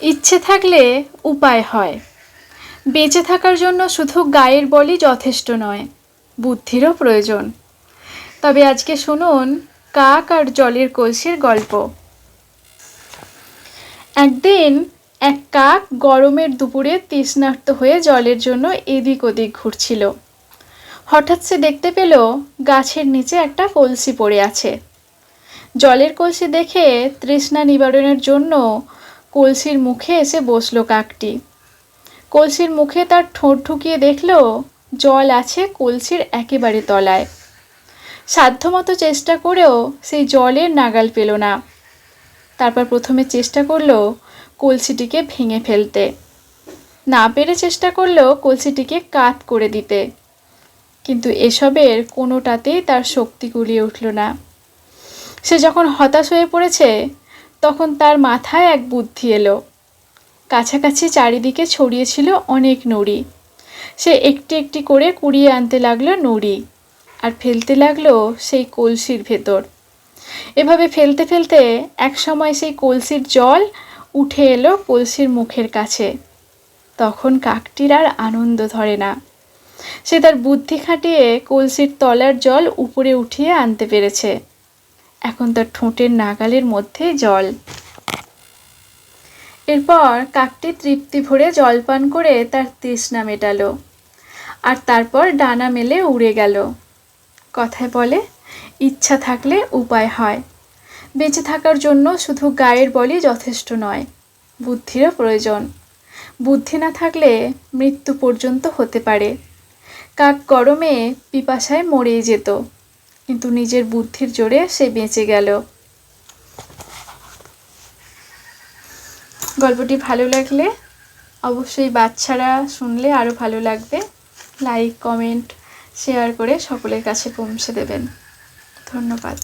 ইচ্ছে থাকলে উপায় হয়। বেঁচে থাকার জন্য শুধু গায়ের বলই যথেষ্ট নয়, বুদ্ধিরও প্রয়োজন। তবে আজকে শুনুন কাক আর জলের কলসির গল্প। একদিন এক কাক গরমের দুপুরে তৃষ্ণার্ত হয়ে জলের জন্য এদিক ওদিক ঘুরছিল। হঠাৎ সে দেখতে পেল গাছের নিচে একটা কলসি পড়ে আছে। জলের কলসি দেখে তৃষ্ণা নিবারণের জন্য কলসির মুখে এসে বসল কাকটি। কলসির মুখে তার ঠোঁট ঢুকিয়ে দেখল জল আছে কলসির একেবারে তলায়। সাধ্যমতো চেষ্টা করেও সেই জলের নাগাল পেল না। তারপর প্রথমে চেষ্টা করলো কলসিটিকে ভেঙে ফেলতে, না পেরে চেষ্টা করলো কলসিটিকে কাত করে দিতে, কিন্তু এসবের কোনোটাতেই তার শক্তি কুলিয়ে উঠল না। সে যখন হতাশ হয়ে পড়েছে তখন তার মাথায় এক বুদ্ধি এলো। কাছাকাছি চারিদিকে ছড়িয়েছিল অনেক নুড়ি। সে একটি একটি করে কুড়িয়ে আনতে লাগলো নুড়ি আর ফেলতে লাগলো সেই কলসির ভেতর। এভাবে ফেলতে ফেলতে এক সময় সেই কলসির জল উঠে এলো কলসির মুখের কাছে। তখন কাকটির আর আনন্দ ধরে না। সে তার বুদ্ধি খাটিয়ে কলসির তলার জল উপরে উঠিয়ে আনতে পেরেছে। এখন তার ঠোঁটের নাগালের মধ্যে জল। এরপর কাকটি তৃপ্তি ভরে জল পান করে তার তৃষ্ণা মেটালো আর তারপর ডানা মেলে উড়ে গেল। কথায় বলে, ইচ্ছা থাকলে উপায় হয়। বেঁচে থাকার জন্য শুধু গায়ের বলই যথেষ্ট নয়, বুদ্ধিরও প্রয়োজন। বুদ্ধি না থাকলে মৃত্যু পর্যন্ত হতে পারে। কাক গরমে পিপাসায় মরেই যেত, কিন্তু নিজের বুদ্ধির জোরে সে বেঁচে গেল। গল্পটি ভালো লাগলে অবশ্যই বাচ্চারা শুনলে আরও ভালো লাগবে। লাইক, কমেন্ট, শেয়ার করে সকলের কাছে পৌঁছে দেবেন। ধন্যবাদ।